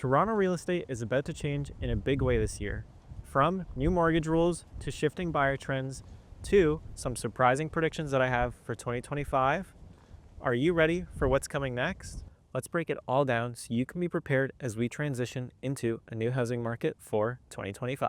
Toronto real estate is about to change in a big way this year. From new mortgage rules to shifting buyer trends to some surprising predictions that I have for 2025. Are you ready for what's coming next? Let's break it all down so you can be prepared as we transition into a new housing market for 2025.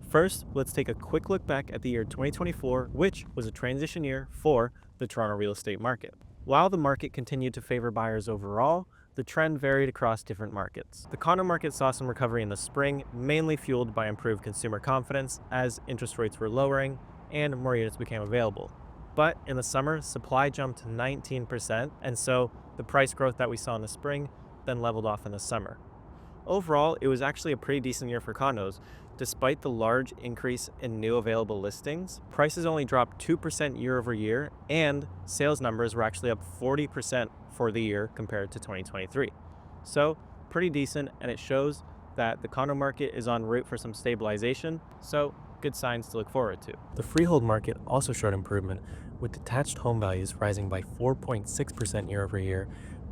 First, let's take a quick look back at the year 2024, which was a transition year for the Toronto real estate market. While the market continued to favor buyers overall, the trend varied across different markets. The condo market saw some recovery in the spring, mainly fueled by improved consumer confidence as interest rates were lowering and more units became available. But in the summer, supply jumped 19%, and so the price growth that we saw in the spring then leveled off in the summer. Overall, it was actually a pretty decent year for condos. Despite the large increase in new available listings, prices only dropped 2% year over year, and sales numbers were actually up 40% for the year compared to 2023. So, pretty decent, and it shows that the condo market is en route for some stabilization, so good signs to look forward to. The freehold market also showed improvement, with detached home values rising by 4.6% year over year,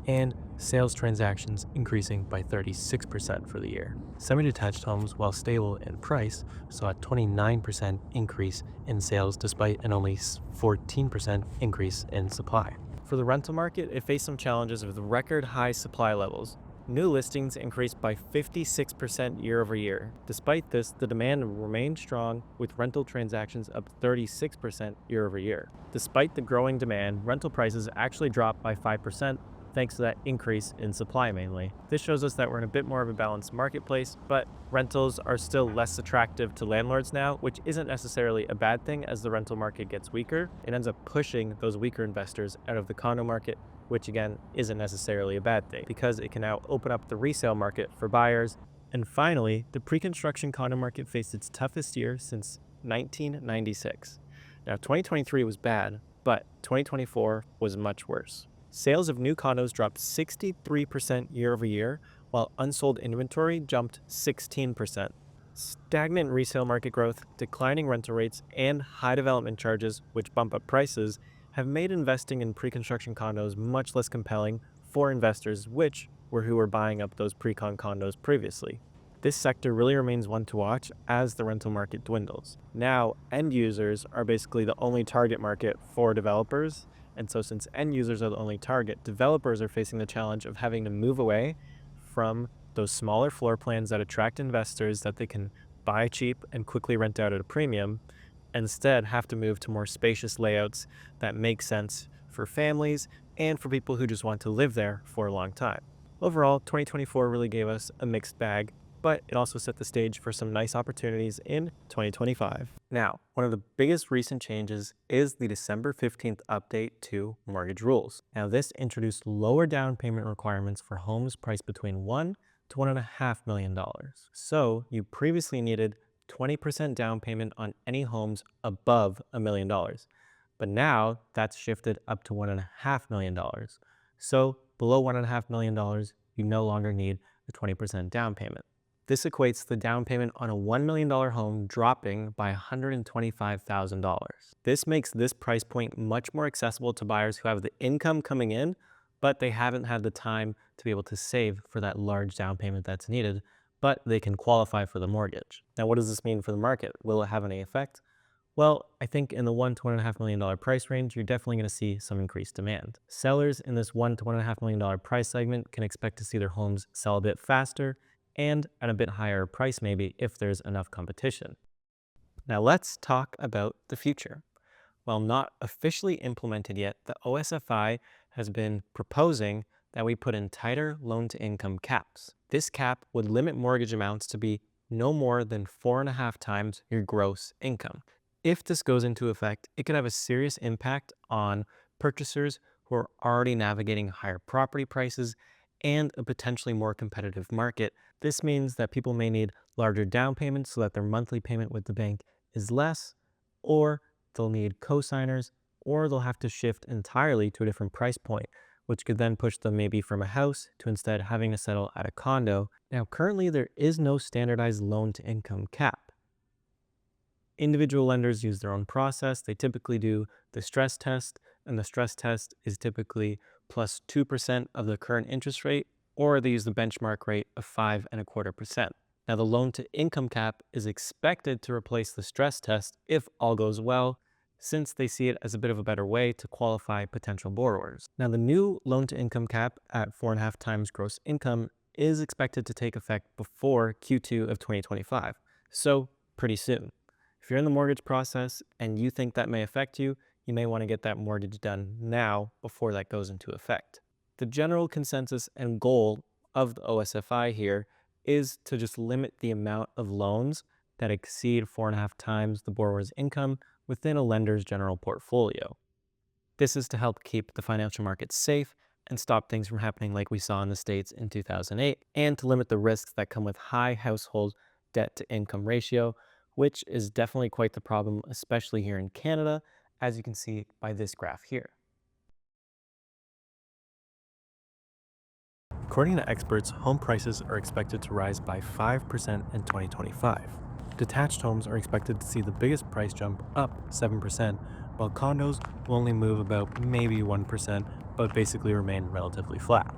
and sales transactions increasing by 36% for the year. Semi-detached homes, while stable in price, saw a 29% increase in sales despite an only 14% increase in supply. For the rental market, it faced some challenges with record high supply levels. New listings increased by 56% year over year. Despite this, the demand remained strong, with rental transactions up 36% year over year. Despite the growing demand, rental prices actually dropped by 5%, thanks to that increase in supply mainly. This shows us that we're in a bit more of a balanced marketplace, but rentals are still less attractive to landlords now, which isn't necessarily a bad thing. As the rental market gets weaker, it ends up pushing those weaker investors out of the condo market, which again isn't necessarily a bad thing because it can now open up the resale market for buyers. And finally, the pre-construction condo market faced its toughest year since 1996. Now 2023 was bad, but 2024 was much worse. Sales of new condos dropped 63% year over year, while unsold inventory jumped 16%. Stagnant resale market growth, declining rental rates, and high development charges, which bump up prices, have made investing in pre-construction condos much less compelling for investors, who were buying up those pre-con condos previously. This sector really remains one to watch as the rental market dwindles. Now, end users are basically the only target market for developers. And so since end users are the only target, developers are facing the challenge of having to move away from those smaller floor plans that attract investors that they can buy cheap and quickly rent out at a premium, instead have to move to more spacious layouts that make sense for families and for people who just want to live there for a long time. Overall, 2024 really gave us a mixed bag, but it also set the stage for some nice opportunities in 2025. Now, one of the biggest recent changes is the December 15th update to mortgage rules. Now, this introduced lower down payment requirements for homes priced between $1 to $1.5 million. So, you previously needed 20% down payment on any homes above $1 million. But now that's shifted up to $1.5 million. So, below $1.5 million, you no longer need a 20% down payment. This equates the down payment on a $1 million home dropping by $125,000. This makes this price point much more accessible to buyers who have the income coming in, but they haven't had the time to be able to save for that large down payment that's needed, but they can qualify for the mortgage. Now, what does this mean for the market? Will it have any effect? Well, I think in the $1 to $1.5 million price range, you're definitely going to see some increased demand. Sellers in this $1 to $1.5 million price segment can expect to see their homes sell a bit faster and at a bit higher price maybe if there's enough competition. Now let's talk about the future. While not officially implemented yet, the OSFI has been proposing that we put in tighter loan-to-income caps. This cap would limit mortgage amounts to be no more than 4.5 times your gross income. If this goes into effect, it could have a serious impact on purchasers who are already navigating higher property prices and a potentially more competitive market. This means that people may need larger down payments so that their monthly payment with the bank is less, or they'll need co-signers, or they'll have to shift entirely to a different price point, which could then push them maybe from a house to instead having to settle at a condo. Now, currently there is no standardized loan-to-income cap. Individual lenders use their own process. They typically do the stress test, and the stress test is typically plus 2% of the current interest rate or they use the benchmark rate of 5.25%. Now, the loan to income cap is expected to replace the stress test if all goes well, since they see it as a bit of a better way to qualify potential borrowers. Now, the new loan to income cap at 4.5 times gross income is expected to take effect before Q2 of 2025, so pretty soon. If you're in the mortgage process and you think that may affect you, you may want to get that mortgage done now before that goes into effect. The general consensus and goal of the OSFI here is to just limit the amount of loans that exceed 4.5 times the borrower's income within a lender's general portfolio. This is to help keep the financial markets safe and stop things from happening like we saw in the States in 2008, and to limit the risks that come with high household debt to income ratio, which is definitely quite the problem, especially here in Canada, as you can see by this graph here. According to experts, home prices are expected to rise by 5% in 2025. Detached homes are expected to see the biggest price jump, up 7%, while condos will only move about maybe 1%, but basically remain relatively flat.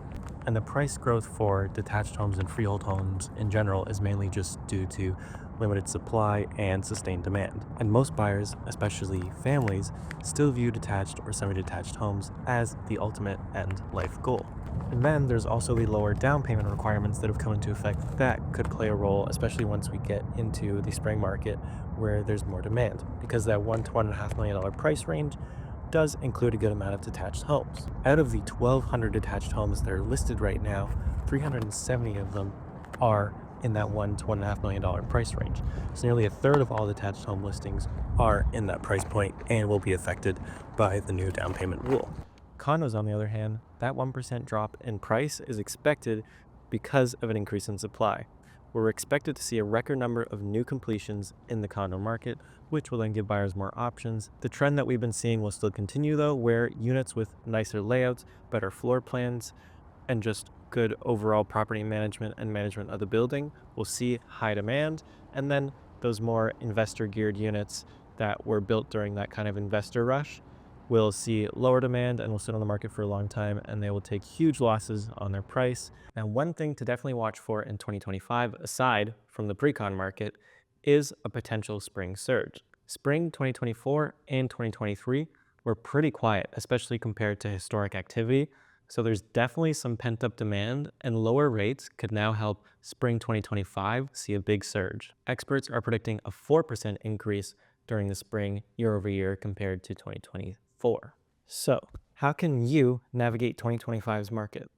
And the price growth for detached homes and freehold homes in general is mainly just due to limited supply and sustained demand. And most buyers, especially families, still view detached or semi-detached homes as the ultimate end life goal. And then there's also the lower down payment requirements that have come into effect that could play a role, especially once we get into the spring market where there's more demand, because that $1 to $1.5 million price range does include a good amount of detached homes. Out of the 1,200 detached homes that are listed right now, 370 of them are in that $1 to $1.5 million price range. So nearly a third of all detached home listings are in that price point and will be affected by the new down payment rule. Condos, on the other hand, that 1% drop in price is expected because of an increase in supply. We're expected to see a record number of new completions in the condo market, which will then give buyers more options. The trend that we've been seeing will still continue though, where units with nicer layouts, better floor plans, and just good overall property management and management of the building will see high demand. And then those more investor geared units that were built during that kind of investor rush will see lower demand and will sit on the market for a long time, and they will take huge losses on their price. Now, one thing to definitely watch for in 2025, aside from the pre-con market, is a potential spring surge. Spring 2024 and 2023 were pretty quiet, especially compared to historic activity. So there's definitely some pent-up demand, and lower rates could now help spring 2025 see a big surge. Experts are predicting a 4% increase during the spring year over year compared to 2024. So how can you navigate 2025's market?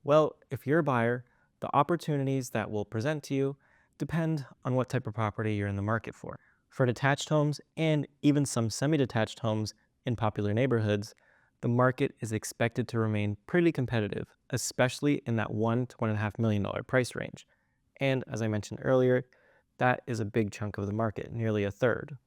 Well, if you're a buyer, the opportunities that will present to you depend on what type of property you're in the market for. For detached homes and even some semi-detached homes in popular neighborhoods, the market is expected to remain pretty competitive, especially in that $1 to $1.5 million price range. And as I mentioned earlier, that is a big chunk of the market, nearly a third.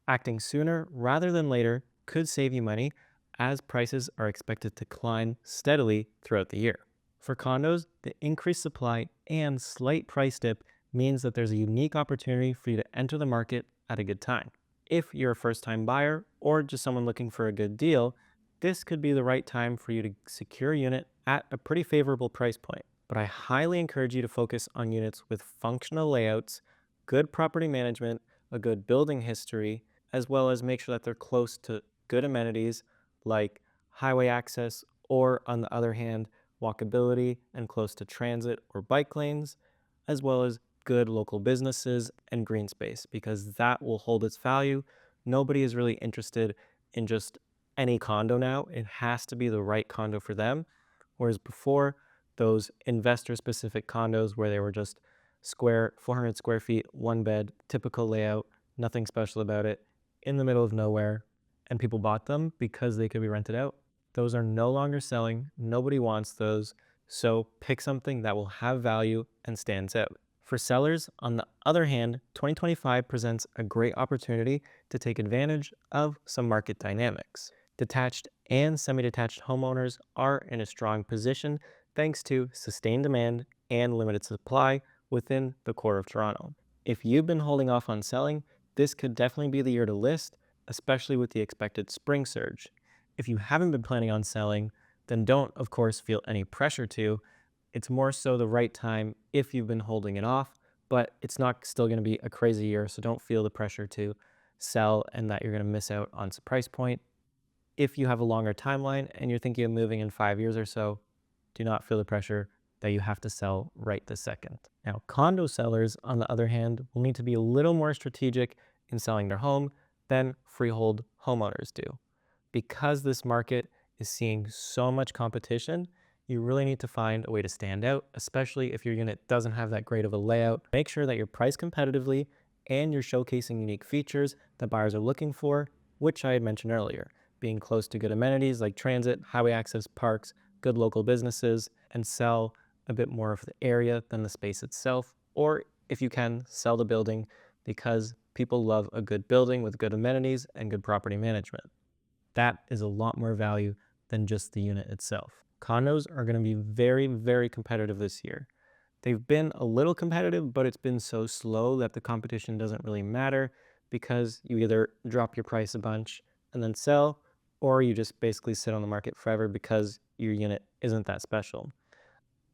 Acting sooner rather than later could save you money, as prices are expected to climb steadily throughout the year. For condos, the increased supply and slight price dip means that there's a unique opportunity for you to enter the market at a good time. If you're a first-time buyer or just someone looking for a good deal, this could be the right time for you to secure a unit at a pretty favorable price point. But I highly encourage you to focus on units with functional layouts, good property management, a good building history, as well as make sure that they're close to good amenities like highway access, or on the other hand, walkability and close to transit or bike lanes, as well as good local businesses and green space, because that will hold its value. Nobody is really interested in just any condo now. It has to be the right condo for them. Whereas before, those investor specific condos where they were just 400 square feet, one bed, typical layout, nothing special about it, in the middle of nowhere, and people bought them because they could be rented out. Those are no longer selling. Nobody wants those. So pick something that will have value and stands out. For sellers, on the other hand, 2025 presents a great opportunity to take advantage of some market dynamics. Detached and semi-detached homeowners are in a strong position thanks to sustained demand and limited supply within the core of Toronto. If you've been holding off on selling, this could definitely be the year to list, especially with the expected spring surge. If you haven't been planning on selling, then don't, of course, feel any pressure to. It's more so the right time if you've been holding it off, but it's not still going to be a crazy year. So don't feel the pressure to sell and that you're going to miss out on some price point. If you have a longer timeline and you're thinking of moving in 5 years or so, do not feel the pressure that you have to sell right this second. Now, condo sellers, on the other hand, will need to be a little more strategic in selling their home than freehold homeowners do. Because this market is seeing so much competition, you really need to find a way to stand out, especially if your unit doesn't have that great of a layout. Make sure that you're priced competitively and you're showcasing unique features that buyers are looking for, which I had mentioned earlier, being close to good amenities like transit, highway access, parks, good local businesses, and sell a bit more of the area than the space itself. Or if you can, sell the building, because people love a good building with good amenities and good property management. That is a lot more value than just the unit itself. Condos are going to be very, very competitive this year. They've been a little competitive, but it's been so slow that the competition doesn't really matter, because you either drop your price a bunch and then sell, or you just basically sit on the market forever because your unit isn't that special.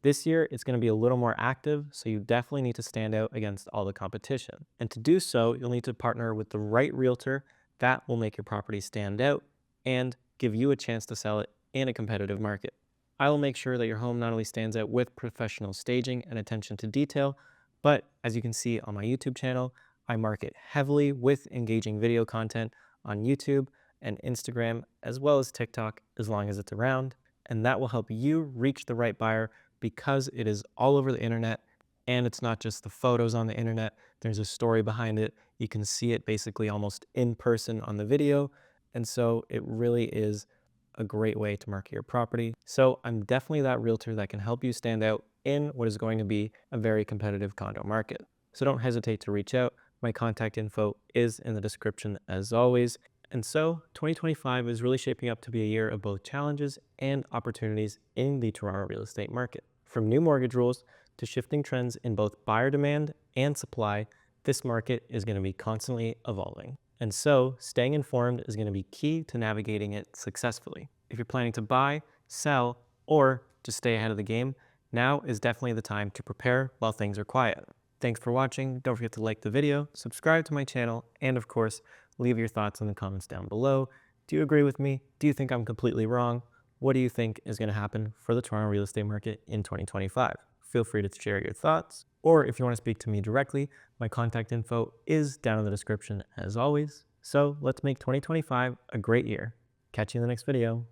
This year, it's going to be a little more active, so you definitely need to stand out against all the competition. And to do so, you'll need to partner with the right realtor that will make your property stand out and give you a chance to sell it in a competitive market. I will make sure that your home not only stands out with professional staging and attention to detail, but as you can see on my YouTube channel, I market heavily with engaging video content on YouTube and Instagram, as well as TikTok, as long as it's around. And that will help you reach the right buyer, because it is all over the internet, and it's not just the photos on the internet. There's a story behind it. You can see it basically almost in person on the video. And so it really is a great way to market your property. So I'm definitely that realtor that can help you stand out in what is going to be a very competitive condo market. So don't hesitate to reach out. My contact info is in the description as always. And so 2025 is really shaping up to be a year of both challenges and opportunities in the Toronto real estate market. From new mortgage rules to shifting trends in both buyer demand and supply, this market is going to be constantly evolving. And so staying informed is going to be key to navigating it successfully. If you're planning to buy, sell, or just stay ahead of the game, now is definitely the time to prepare while things are quiet. Thanks for watching. Don't forget to like the video, subscribe to my channel, and of course, leave your thoughts in the comments down below. Do you agree with me? Do you think I'm completely wrong? What do you think is going to happen for the Toronto real estate market in 2025? Feel free to share your thoughts. Or if you want to speak to me directly, my contact info is down in the description as always. So let's make 2025 a great year. Catch you in the next video.